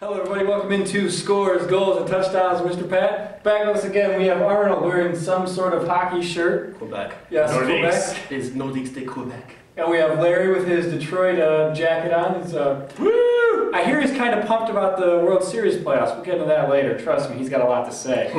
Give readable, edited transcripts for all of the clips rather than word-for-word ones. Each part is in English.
Hello everybody, welcome into Scores, Goals, and Touchdowns with Mr. Pat. Back with us again, we have Arnold wearing some sort of hockey shirt. Quebec. Yes, Nordiques. Quebec. It's Nordiques de Quebec. And we have Larry with his Detroit jacket on. He's, woo! I hear he's kind of pumped about the World Series playoffs. We'll get into that later. Trust me, he's got a lot to say.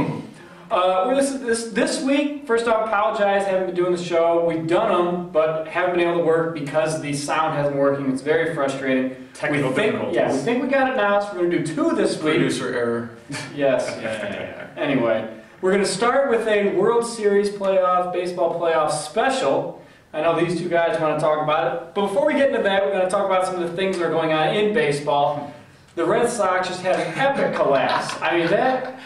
This week, first off, apologize, haven't been doing the show. We've done them, but haven't been able to work because the sound hasn't working. It's very frustrating. Technical difficulties. Yeah, we think we got it now, so we're going to do 2 this week. Producer error. Yes. Yeah. Anyway, we're going to start with a World Series playoff, baseball playoff special. I know these two guys want to talk about it. But before we get into that, we're going to talk about some of the things that are going on in baseball. The Red Sox just had an epic collapse. I mean,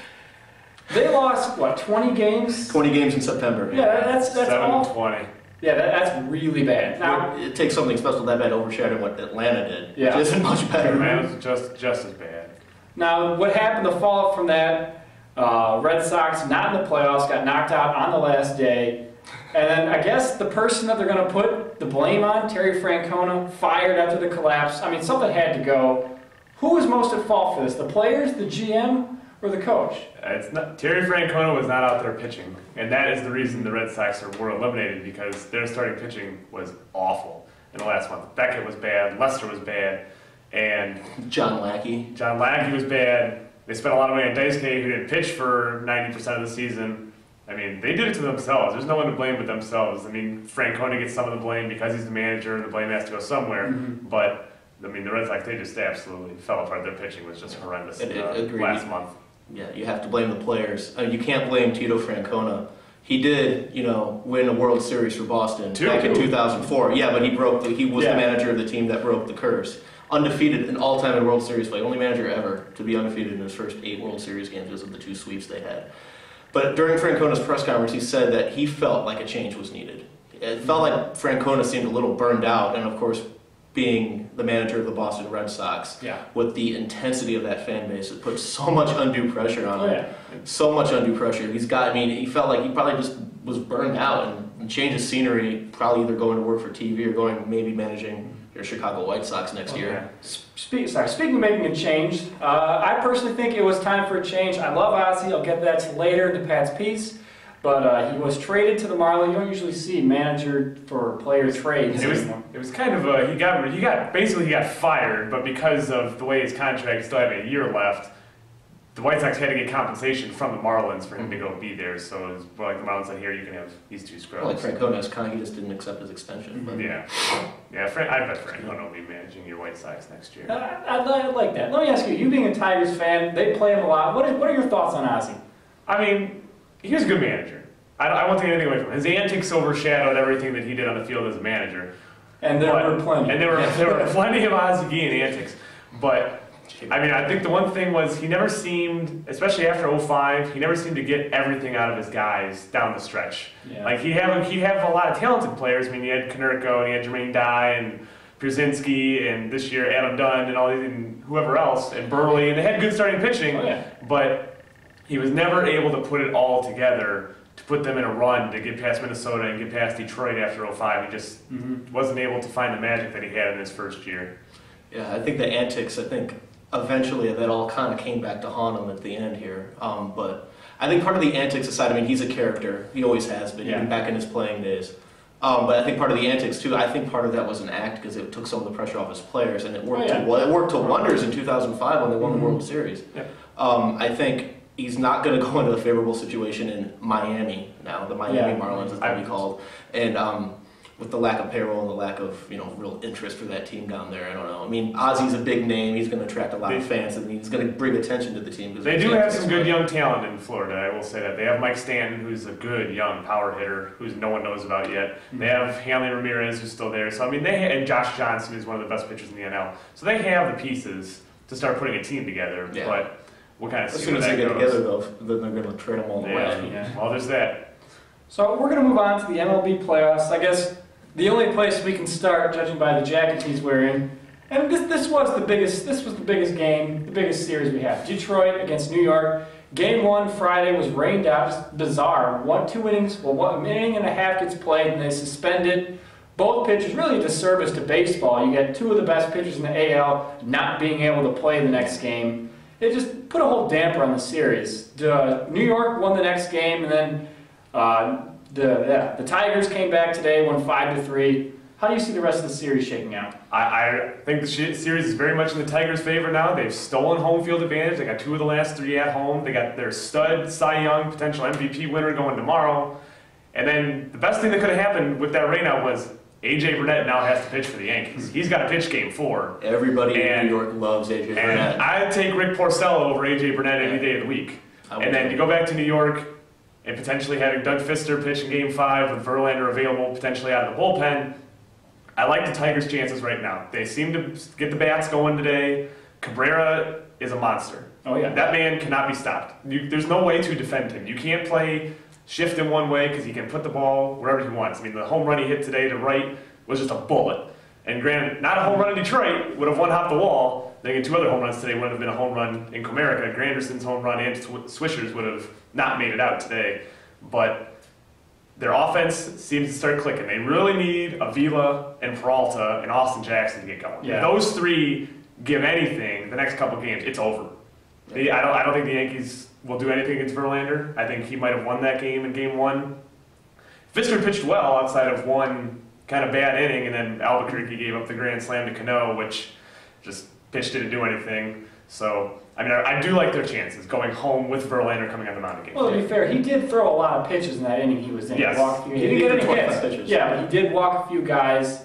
they lost, what, 20 games? 20 games in September. Yeah, that's 7-20. Yeah, that's really bad. Now, it takes something special that bad to overshadow what Atlanta did, yeah. which isn't much better. Atlanta's just as bad. Now, what happened, the fallout from that, Red Sox not in the playoffs, got knocked out on the last day. And then I guess the person that they're going to put the blame on, Terry Francona, fired after the collapse. I mean, something had to go. Who was most at fault for this? The players, the GM, or the coach? It's not, Terry Francona was not out there pitching, and that is the reason the Red Sox were eliminated, because their starting pitching was awful in the last month. Beckett was bad, Lester was bad, and John Lackey was bad. They spent a lot of money on Daisuke, who didn't pitch for 90% of the season. I mean, they did it to themselves. There's no one to blame but themselves. I mean, Francona gets some of the blame because he's the manager, and the blame has to go somewhere. Mm-hmm. But I mean, the Red Sox, they just absolutely fell apart. Their pitching was just horrendous last month. Yeah, you have to blame the players. I mean, you can't blame Tito Francona. He did, win a World Series for Boston back in 2004. Yeah, but he was the manager of the team that broke the curse. Undefeated in all-time in World Series play. Only manager ever to be undefeated in his first 8 World Series games because of the 2 sweeps they had. But during Francona's press conference, he said that he felt like a change was needed. It felt like Francona seemed a little burned out, and of course, being the manager of the Boston Red Sox, with the intensity of that fan base, it put so much undue pressure on him. So much undue pressure. He felt like he probably just was burned out, and change of scenery, probably either going to work for TV or going maybe managing your Chicago White Sox next year. Speaking of making a change, I personally think it was time for a change. I love Ozzie. I'll get that to later in the Pat's piece. But he was traded to the Marlins. You don't usually see manager for player trades. It was kind of he got fired, but because of the way his contract still had a year left, the White Sox had to get compensation from the Marlins for him to go be there. So it was like the Marlins said, here you can have these 2 scrubs. Well, like Francona's he just didn't accept his extension. But. Yeah. I bet Francona will be managing your White Sox next year. I like that. Let me ask you. You being a Tigers fan, they play him a lot. What are your thoughts on Ozzie? I mean, he was a good manager. I won't take anything away from him. His antics overshadowed everything that he did on the field as a manager. And there were plenty. And there were plenty of Ozzie Guillen antics. But, I mean, I think the one thing was he never seemed, especially after 2005, he never seemed to get everything out of his guys down the stretch. Yeah. Like, he had a lot of talented players. I mean, he had Konerko, and he had Jermaine Dye, and Brzezinski, and this year Adam Dunn, and all these, and whoever else, and Burley, and they had good starting pitching. But he was never able to put it all together to put them in a run to get past Minnesota and get past Detroit after 2005. He just wasn't able to find the magic that he had in his first year. Yeah, I think the antics, eventually that all kind of came back to haunt him at the end here. But I think part of the antics aside, I mean, he's a character. He always has been, even back in his playing days. But I think part of the antics, too, I think part of that was an act because it took some of the pressure off his players, and it worked to wonders in 2005 when they won the World Series. I think he's not going to go into a favorable situation in Miami now. The Miami Marlins is going to be called. And with the lack of payroll and the lack of real interest for that team down there, I don't know. I mean, Ozzie's a big name. He's going to attract a lot of fans, and he's going to bring attention to the team. They do have some good young talent in Florida, I will say that. They have Mike Stanton, who's a good young power hitter, who no one knows about yet. They have Hanley Ramirez, who's still there. So, I mean, and Josh Johnson, who's one of the best pitchers in the NL. So they have the pieces to start putting a team together. But we'll kind of see where that goes. As soon as they get together, though, then they're going to trade them all the way. Well, there's that. So we're going to move on to the MLB playoffs. I guess the only place we can start, judging by the jacket he's wearing, and this was the biggest game, the biggest series we have. Detroit against New York. Game 1 Friday was rained out, just bizarre. 2 innings, an inning and a half gets played, and they suspend it. both pitchers, really a disservice to baseball. You get two of the best pitchers in the AL not being able to play the next game. It just put a whole damper on the series. New York won the next game, and then the Tigers came back today, won 5-3. How do you see the rest of the series shaking out? I think the series is very much in the Tigers' favor now. They've stolen home field advantage. They got 2 of the last 3 at home. They got their stud Cy Young potential MVP winner going tomorrow. And then the best thing that could have happened with that rainout was A.J. Burnett now has to pitch for the Yankees. He's got to pitch game 4. Everybody in New York loves A.J. Burnett. And I'd take Rick Porcello over A.J. Burnett any day of the week. And then you go back to New York and potentially having Doug Fister pitch in game 5 with Verlander available potentially out of the bullpen. I like the Tigers' chances right now. They seem to get the bats going today. Cabrera is a monster. Oh, yeah. That man cannot be stopped. There's no way to defend him. You can't play shift him one way because he can put the ball wherever he wants. I mean, the home run he hit today to right was just a bullet. And granted, not a home run in Detroit would have one hopped the wall. I think 2 other home runs today would have been a home run in Comerica. Granderson's home run and Swisher's would have not made it out today. But their offense seems to start clicking. They really need Avila and Peralta and Austin Jackson to get going. Yeah. If those 3 give anything the next couple games, it's over. I don't think the Yankees will do anything against Verlander. I think he might have won that game in game 1. Fister pitched well outside of one kind of bad inning, and then Albuquerque gave up the grand slam to Cano, which just pitch didn't do anything. So, I mean, I do like their chances going home with Verlander coming on the mound again. Well, to be fair, he did throw a lot of pitches in that inning he was in. Yes. He didn't get any hits. Pitches. Yeah, but he did walk a few guys.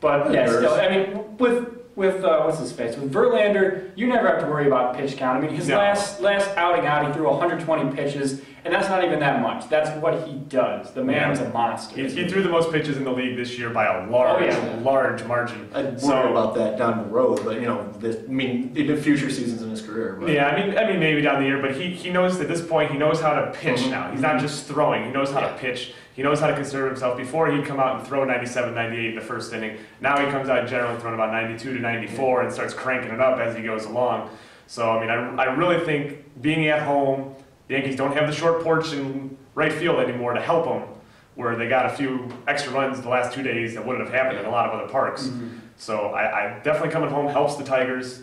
But yeah, still, I mean, with what's his face? With Verlander, you never have to worry about pitch count. I mean, his last outing out, he threw 120 pitches, and that's not even that much. That's what he does. The man's a monster. He threw the most pitches in the league this year by a large margin. I'd worry about that down the road, but in the future seasons in his career. But. Yeah, I mean maybe down the year, but he knows at this point he knows how to pitch now. He's not just throwing. He knows how to pitch. He knows how to conserve himself. Before he'd come out and throw 97, 98 in the first inning. Now he comes out generally throwing about 92 to 94 and starts cranking it up as he goes along. So I mean, I really think being at home, the Yankees don't have the short porch in right field anymore to help them, where they got a few extra runs the last 2 days that wouldn't have happened in a lot of other parks. Mm-hmm. So I definitely coming home helps the Tigers.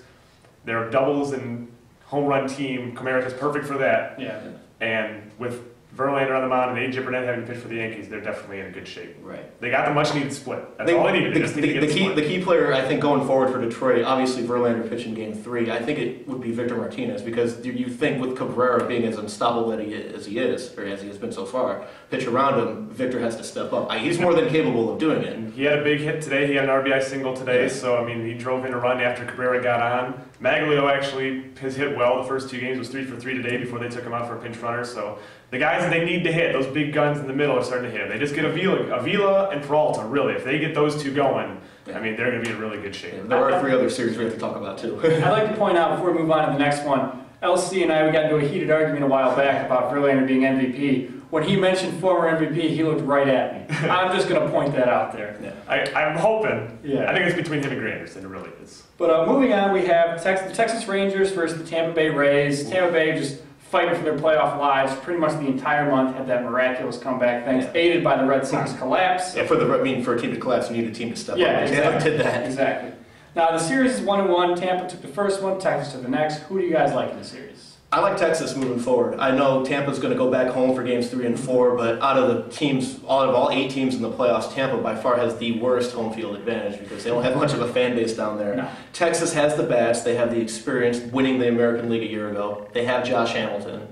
Their doubles and home run team, Comerica's perfect for that. Yeah. And with Verlander on the mound and A.J. Burnett having to pitch for the Yankees, they're definitely in a good shape. Right. They got the much-needed split. That's all they needed. The key player, I think, going forward for Detroit, obviously Verlander pitching game 3, I think it would be Victor Martinez, because you think with Cabrera being as unstoppable as he is, or as he has been so far, pitch around him, Victor has to step up. He's more than capable of doing it. And he had a big hit today. He had an RBI single today, so, I mean, he drove in a run after Cabrera got on. Maglio actually has hit well the first 2 games, was 3 for 3 today before they took him out for a pinch runner, so the guys that they need to hit, those big guns in the middle, are starting to hit. They just get Avila and Peralta, really. If they get those 2 going, I mean, they're going to be in really good shape. Yeah, there are 3 other series we have to talk about, too. I'd like to point out, before we move on to the next one, LC and we got into a heated argument a while back about Verlander being MVP. When he mentioned former MVP, he looked right at me. I'm just going to point that out there. Yeah. I'm hoping. Yeah. I think it's between him and Granderson. It really is. But moving on, we have the Texas Rangers versus the Tampa Bay Rays. Tampa Bay just fighting for their playoff lives pretty much the entire month, had that miraculous comeback, thanks aided by the Red Sox collapse. Yeah, for a team to collapse, you need a team to step up. Exactly. They did that. Exactly. Now, the series is 1-1. Tampa took the first one, Texas took the next. Who do you guys like in the series? I like Texas moving forward. I know Tampa's going to go back home for games 3 and 4, but out of the teams, out of all 8 teams in the playoffs, Tampa by far has the worst home field advantage because they don't have much of a fan base down there. No. Texas has the bats. They have the experience winning the American League a year ago. They have Josh Hamilton.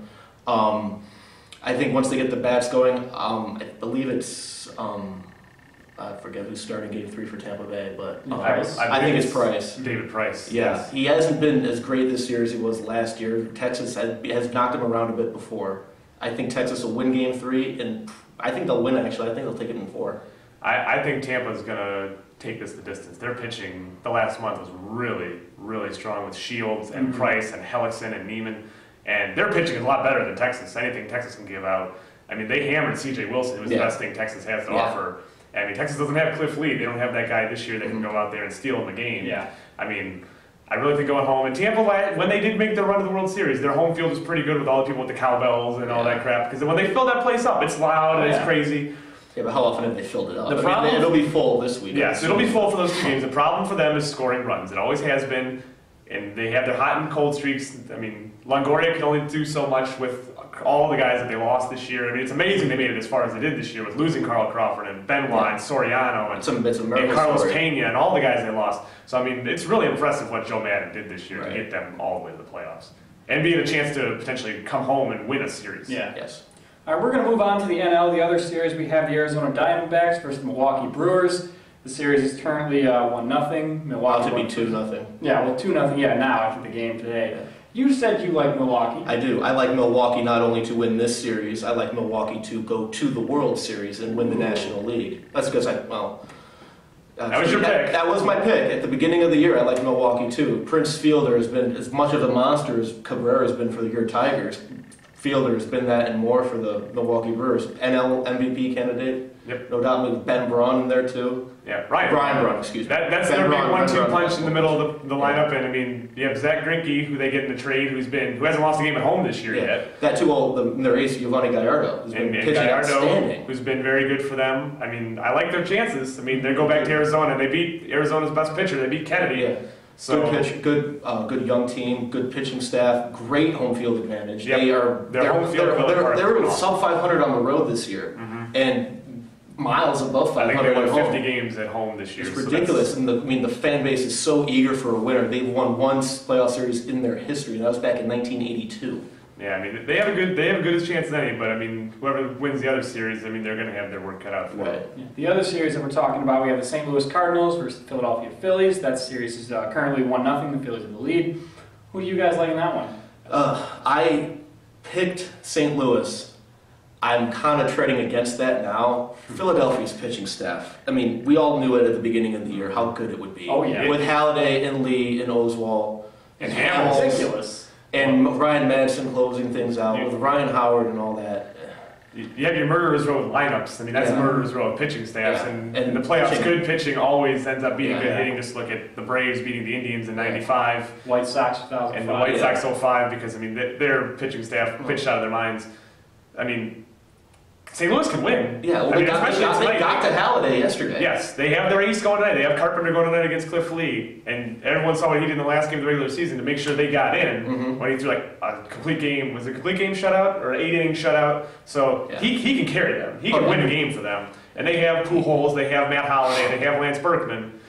I think once they get the bats going, I believe it's I forget who's starting Game 3 for Tampa Bay, but I think it's Price. David Price. Yeah, yes. He hasn't been as great this year as he was last year. Texas has knocked him around a bit before. I think Texas will win Game 3, and I think they'll win it, actually. I think they'll take it in 4. I think Tampa's going to take this the distance. Their pitching the last month was really, really strong with Shields and Price and Hellickson and Neiman. And their pitching is a lot better than Texas. Anything Texas can give out. I mean, they hammered C.J. Wilson, who was the best thing Texas has to offer. I mean, Texas doesn't have Cliff Lee. They don't have that guy this year that can go out there and steal him a game. Yeah. I mean, I really think going home. And Tampa, when they did make their run to the World Series, their home field was pretty good with all the people with the cowbells and all that crap. Because when they fill that place up, it's loud and it's crazy. Yeah, but how often have they filled it up? The problem, it'll be full this week. Yes, it'll be full for those 2 games. The problem for them is scoring runs. It always has been, and they have their hot and cold streaks. I mean, Longoria can only do so much with all the guys that they lost this year. I mean, it's amazing they made it as far as they did this year with losing Carl Crawford and Benoit and Soriano and Carlos Pena and all the guys they lost. So, I mean, it's really impressive what Joe Madden did this year to get them all the way to the playoffs. And be in a chance to potentially come home and win a series. Yeah. Yes. All right, we're going to move on to the NL. The other series, we have the Arizona Diamondbacks versus the Milwaukee Brewers. The series is currently 1-0. Milwaukee to be 2-0. Yeah, well, 2-0. Yeah, now after the game today. Yeah. You said you like Milwaukee. I do. I like Milwaukee not only to win this series. I like Milwaukee to go to the World Series and win the National League. That's because that was your pick. That was my pick at the beginning of the year. I like Milwaukee too. Prince Fielder has been as much of a monster as Cabrera has been for your Tigers. Fielder has been that and more for the Milwaukee Brewers. NL MVP candidate. Yep. No doubt with Ben Braun in there too. Yeah, Brian Braun, excuse me. That's their big 1-2 punch in the middle of the lineup. And I mean, you have Zach Greinke, who they get in the trade, who hasn't lost a game at home this year yet. That too, their ace, Giovanni Gallardo, who's been pitching outstanding. Who's been very good for them. I mean, I like their chances. I mean, they go back to Arizona and they beat Arizona's best pitcher. They beat Kennedy. Yeah. So good young team, good pitching staff, great home field advantage. Yep. They're sub 500 on the road this year, and miles above 500 I think they at won home. 50 games at home this year. It's ridiculous, and the fan base is so eager for a winner. They've won one playoff series in their history, and that was back in 1982. Yeah, I mean they have a good chance as any, but I mean whoever wins the other series, I mean they're going to have their work cut out for them. Yeah. The other series that we're talking about, we have the St. Louis Cardinals versus the Philadelphia Phillies. That series is currently 1-0. The Phillies in the lead. Who do you guys like in that one? I picked St. Louis. I'm kind of treading against that now. Philadelphia's pitching staff. I mean, we all knew it at the beginning of the year how good it would be. Oh yeah. With Halladay and Lee and Oswalt and Hamels. Ridiculous. And Ryan Madison closing things out with Ryan Howard and all that. You have your murderer's row of lineups. I mean, that's a murderer's row of pitching staffs. Yeah. And in the playoffs, good pitching always ends up beating good hitting. Just look at the Braves beating the Indians in '95. White Sox 2005. And the White Sox 05 because, I mean, their pitching staff pitched out of their minds. I mean, St. Louis can win. Yeah, well, they got to Halladay yesterday. Yes, they have their ace going tonight. They have Carpenter going tonight against Cliff Lee. And everyone saw what he did in the last game of the regular season to make sure they got in when he threw like a complete game. Was it a complete game shutout or an 8-inning shutout? So he can carry them. He can win a game for them. And they have Pujols, they have Matt Halladay, they have Lance Berkman.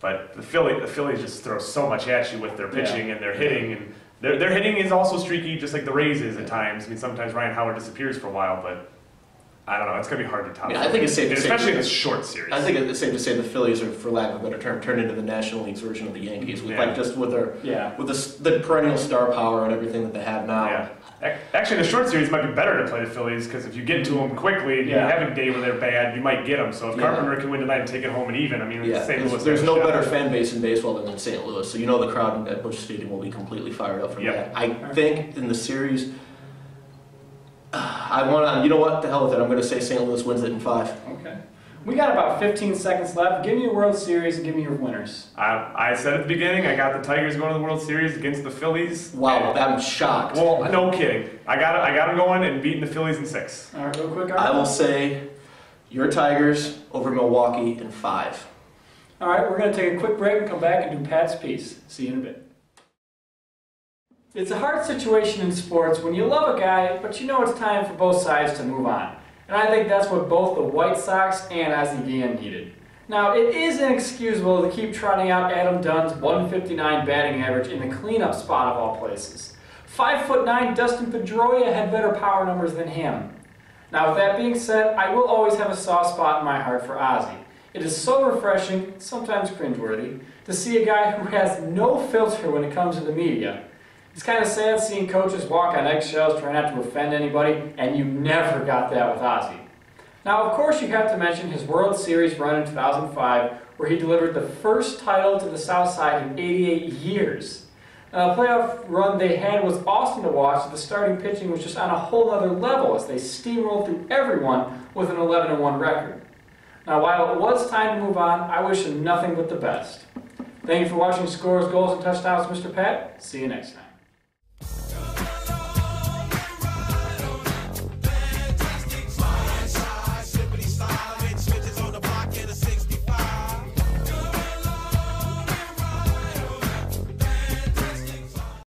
But the Phillies just throw so much at you with their pitching and their hitting. And their hitting is also streaky, just like the Rays is at times. I mean, sometimes Ryan Howard disappears for a while, but I don't know. It's going to be hard to top. I think it's safe to say, especially in this short series. I think it's safe to say the Phillies are, for lack of a better term, turned into the National League's version of the Yankees, with the perennial star power and everything that they have now. Yeah. Actually, the short series might be better to play the Phillies because if you get to them quickly and you have a day where they're bad, you might get them. So if Carpenter can win tonight and take it home and even, I mean, St. Louis. There's no better fan base in baseball than in St. Louis, so you know the crowd at Busch Stadium will be completely fired up from that. I think in the series, you know what, the hell with it, I'm going to say St. Louis wins it in 5. Okay. We got about 15 seconds left. Give me your World Series and give me your winners. I said at the beginning, I got the Tigers going to the World Series against the Phillies. Wow, I'm shocked. Well, no kidding. I got them going and beating the Phillies in 6. All right, real quick. I will say your Tigers over Milwaukee in 5. All right, we're going to take a quick break and come back and do Pat's piece. See you in a bit. It's a hard situation in sports when you love a guy, but you know it's time for both sides to move on. And I think that's what both the White Sox and Ozzie Guillen needed. Now, it is inexcusable to keep trotting out Adam Dunn's .159 batting average in the cleanup spot of all places. 5'9" Dustin Pedroia had better power numbers than him. Now, with that being said, I will always have a soft spot in my heart for Ozzie. It is so refreshing, sometimes cringeworthy, to see a guy who has no filter when it comes to the media. It's kind of sad seeing coaches walk on eggshells trying not to offend anybody, and you never got that with Ozzie. Now, of course, you have to mention his World Series run in 2005, where he delivered the first title to the South Side in 88 years. Now, the playoff run they had was awesome to watch, but the starting pitching was just on a whole other level as they steamrolled through everyone with an 11-1 record. Now, while it was time to move on, I wish him nothing but the best. Thank you for watching Scores, Goals, and Touchdowns, Mr. Pat. See you next time.